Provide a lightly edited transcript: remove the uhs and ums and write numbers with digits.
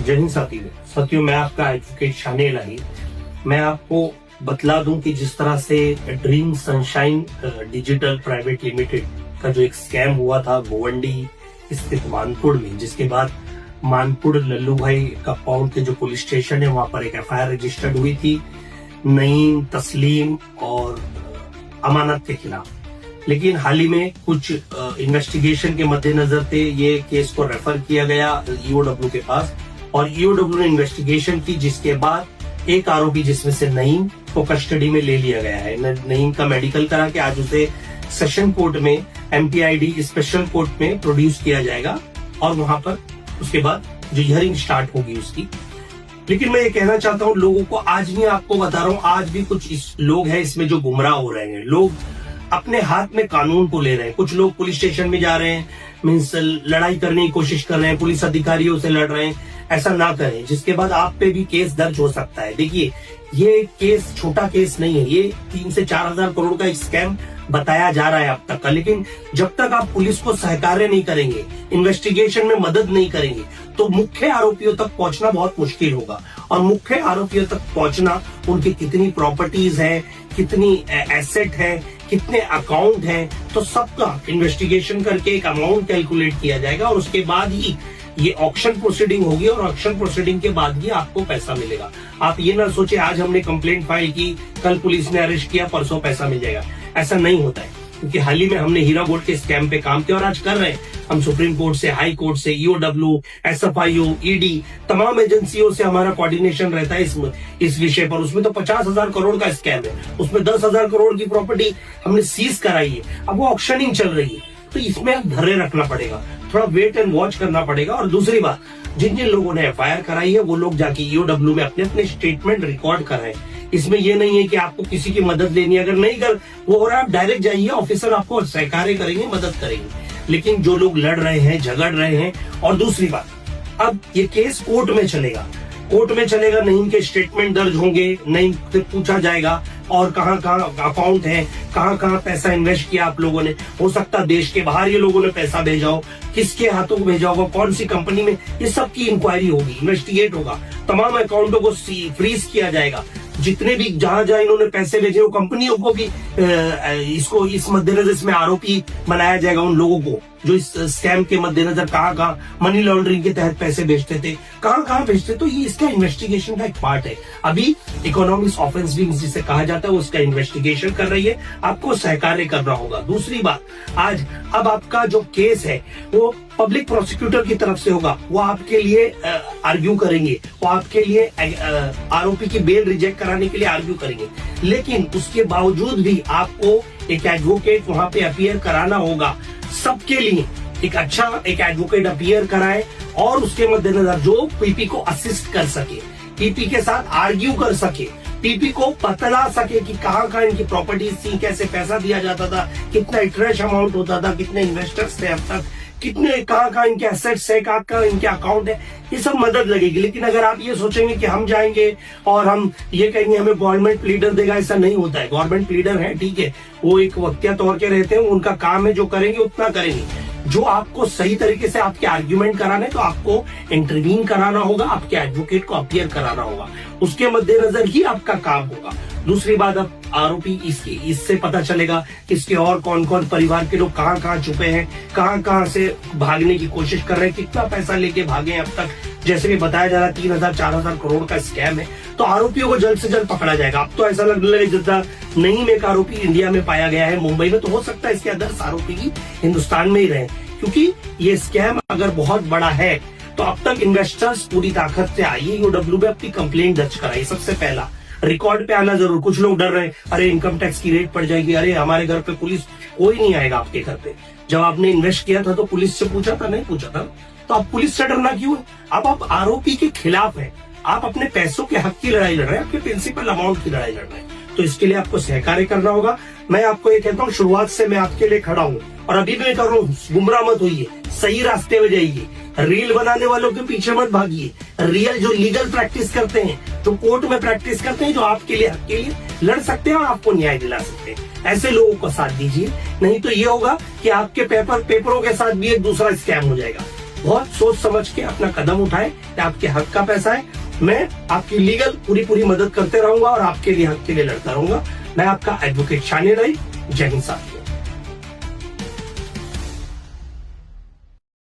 जय हिंद साथियों, मैं आपका एडवोकेट शानेल अली। मैं आपको बतला दूं कि जिस तरह से dream sunshine digital private limited का जो एक स्कैम हुआ था गोवंडी स्थित मानपुर में, जिसके बाद मानपुर लल्लू भाई कंपाउंड के जो पुलिस स्टेशन है वहां पर एक एफआईआर रजिस्टर्ड हुई थी नईम, तस्लीम और अमानत के खिलाफ। लेकिन हाल ही में कुछ इन्वेस्टिगेशन के मद्देनजर थे ये केस को रेफर किया गया ईओडब्ल्यू के पास, और ईओडब्ल्यू ने इन्वेस्टिगेशन की, जिसके बाद एक आरोपी जिसमें से नईम को कस्टडी में ले लिया गया है। नईम का मेडिकल करा के आज उसे सेशन कोर्ट में एमपीआईडी स्पेशल कोर्ट में प्रोड्यूस किया जाएगा और वहां पर उसके बाद जो हियरिंग स्टार्ट होगी उसकी। लेकिन मैं ये कहना चाहता हूँ लोगों को, आज मैं आपको बता रहा हूँ, आज भी कुछ लोग हैं इसमें जो गुमराह हो रहे हैं। लोग अपने हाथ में कानून को ले रहे हैं। कुछ लोग पुलिस स्टेशन में जा रहे हैं, मीन्स लड़ाई करने की कोशिश कर रहे हैं, पुलिस अधिकारियों से लड़ रहे हैं। ऐसा ना करें, जिसके बाद आप पे भी केस दर्ज हो सकता है। देखिए, ये केस छोटा केस नहीं है, ये 3 से 4 हजार करोड़ का स्कैम बताया जा रहा है अब तक का। लेकिन जब तक आप पुलिस को सहकार्य नहीं करेंगे, इन्वेस्टिगेशन में मदद नहीं करेंगे, तो मुख्य आरोपियों तक पहुंचना बहुत मुश्किल होगा। और मुख्य आरोपियों तक पहुंचना, उनकी कितनी प्रॉपर्टीज है, कितनी एसेट है, कितने अकाउंट हैं, तो सबका इन्वेस्टिगेशन करके एक अमाउंट कैलकुलेट किया जाएगा और उसके बाद ही ये ऑक्शन प्रोसीडिंग होगी और ऑक्शन प्रोसीडिंग के बाद ही आपको पैसा मिलेगा। आप ये ना सोचे आज हमने कंप्लेंट फाइल की, कल पुलिस ने अरेस्ट किया, परसों पैसा मिल जाएगा। ऐसा नहीं होता है, क्योंकि हाल ही में हमने हीरा गोल्ड के स्कैम पे काम किया और आज कर रहे हैं। हम सुप्रीम कोर्ट से, हाई कोर्ट से, ईओडब्ल्यू, एसएफआईओ, ईडी, तमाम एजेंसियों से हमारा कोऑर्डिनेशन रहता है इस विषय पर। उसमें तो 50,000 करोड़ का स्कैम है, उसमें 10,000 करोड़ की प्रॉपर्टी हमने सीज कराई है। अब वो ऑक्शनिंग चल रही है, तो इसमें आप धैर्य रखना पड़ेगा, थोड़ा वेट एंड वॉच करना पड़ेगा। और दूसरी बात, जिन जिन लोगों ने एफआईआर कराई है वो लोग जाके ईओडब्ल्यू में अपने अपने स्टेटमेंट रिकॉर्ड कर रहे हैं। इसमें ये नहीं है कि आपको किसी की मदद लेनी है, अगर नहीं कर वो हो रहा है आप डायरेक्ट जाइए, ऑफिसर आपको सहकार्य करेंगे, मदद करेंगे। लेकिन जो लोग लड़ रहे हैं, झगड़ रहे हैं, और दूसरी बात, अब ये केस कोर्ट में चलेगा, नईम के स्टेटमेंट दर्ज होंगे, नईम से पूछा जाएगा और कहाँ अकाउंट है, कहाँ पैसा इन्वेस्ट किया आप लोगों ने। हो सकता है देश के बाहर ये लोगों ने पैसा भेजा हो, किसके हाथों को भेजा होगा, कौन सी कंपनी में, ये सब की इंक्वायरी होगी, इन्वेस्टिगेट होगा। तमाम अकाउंटों को फ्रीज किया जाएगा। जितने भी जहां इन्होंने पैसे भेजे वो कंपनियों को भी इसको इस मद्देनजर इसमें आरोपी बनाया जाएगा। उन लोगों को जो इस स्कैम के मद्देनजर कहाँ मनी लॉन्ड्रिंग के तहत पैसे भेजते थे, कहाँ भेजते, तो ये इसका इन्वेस्टिगेशन का एक पार्ट है। अभी इकोनॉमिक्स ऑफेंस विंग जिसे कहा जाता है वो उसका इन्वेस्टिगेशन कर रही है, आपको सहकार्य करना होगा। दूसरी बात, आज अब आपका जो केस है वो पब्लिक प्रोसिक्यूटर की तरफ से होगा, वो आपके लिए आर्ग्यू करेंगे, वो आपके लिए आरोपी की बेल रिजेक्ट कराने के लिए आर्ग्यू करेंगे। लेकिन उसके बावजूद भी आपको एक एडवोकेट वहां पे अपीयर कराना होगा। सबके लिए एक अच्छा एक एडवोकेट अपीयर कराए और उसके मद्देनजर जो पीपी को असिस्ट कर सके, पीपी के साथ आर्ग्यू कर सके, पीपी को बतला सके कि कहाँ इनकी प्रॉपर्टीज थी, कैसे पैसा दिया जाता था, कितना ट्रेश अमाउंट होता था, कितने इन्वेस्टर्स थे अब तक, कितने कहाँ इनके एसेट्स है, कहाँ इनके अकाउंट है, ये सब मदद लगेगी। लेकिन अगर आप ये सोचेंगे कि हम जाएंगे और हम ये कहेंगे हमें गवर्नमेंट प्लीडर देगा, ऐसा नहीं होता है। गवर्नमेंट प्लीडर है, ठीक है, वो एक वक्तिया तौर के रहते हैं, उनका काम है, जो करेंगे उतना करेंगे। जो आपको सही तरीके से आपके आर्ग्यूमेंट कराने, तो आपको इंटरवीन कराना होगा, आपके एडवोकेट को अपीयर कराना होगा, उसके मद्देनजर ही आपका काम होगा। दूसरी बात, अब आरोपी इससे पता चलेगा कि इसके और कौन कौन परिवार के लोग कहाँ छुपे हैं, कहाँ से भागने की कोशिश कर रहे हैं, कितना पैसा लेके भागे अब तक। जैसे कि बताया जा रहा है 3,000-4,000 करोड़ का स्कैम है, तो आरोपियों को जल्द से जल्द पकड़ा जाएगा। अब तो ऐसा लगने लगे जैसा नईम एक आरोपी इंडिया में पाया गया है मुंबई में, तो हो सकता है इसके अदर्स आरोपी भी हिंदुस्तान में ही रहे, क्योंकि ये स्कैम अगर बहुत बड़ा है तो अब तक इन्वेस्टर्स पूरी ताकत से आइए, ईओडब्ल्यू में अपनी कंप्लेंट दर्ज कराई। सबसे पहला रिकॉर्ड पे आना जरूर। कुछ लोग डर रहे हैं, अरे इनकम टैक्स की रेट पड़ जाएगी, अरे हमारे घर पे पुलिस, कोई नहीं आएगा आपके घर पे। जब आपने इन्वेस्ट किया था तो पुलिस से पूछा था, नहीं पूछा था, तो आप पुलिस से डरना क्यों है? अब आप आरोपी के खिलाफ है, आप अपने पैसों के हक की लड़ाई लड़ रहे हैं, आपके प्रिंसिपल अमाउंट की लड़ाई लड़ रहे हैं, तो इसके लिए आपको सहकार्य करना होगा। मैं आपको ये कहता हूँ, शुरुआत से मैं आपके लिए खड़ा हूँ और अभी भी मैं कर रहा हूँ, गुमराह मत होइए, सही रास्ते में जाइए, रील बनाने वालों के पीछे मत भागिए। रियल जो लीगल प्रैक्टिस करते हैं, जो कोर्ट में प्रैक्टिस करते हैं, जो आपके लिए हक के लिए लड़ सकते हैं और आपको न्याय दिला सकते हैं, ऐसे लोगों को साथ दीजिए। नहीं तो ये होगा कि आपके पेपरों के साथ भी एक दूसरा स्कैम हो जाएगा। बहुत सोच समझ के अपना कदम उठाएं। ये आपके हक का पैसा है। मैं आपकी लीगल पूरी मदद करते रहूंगा और आपके लिए हक के लिए लड़ता रहूंगा। मैं आपका एडवोकेट शान ए नाइक। जय हिंद साथियों।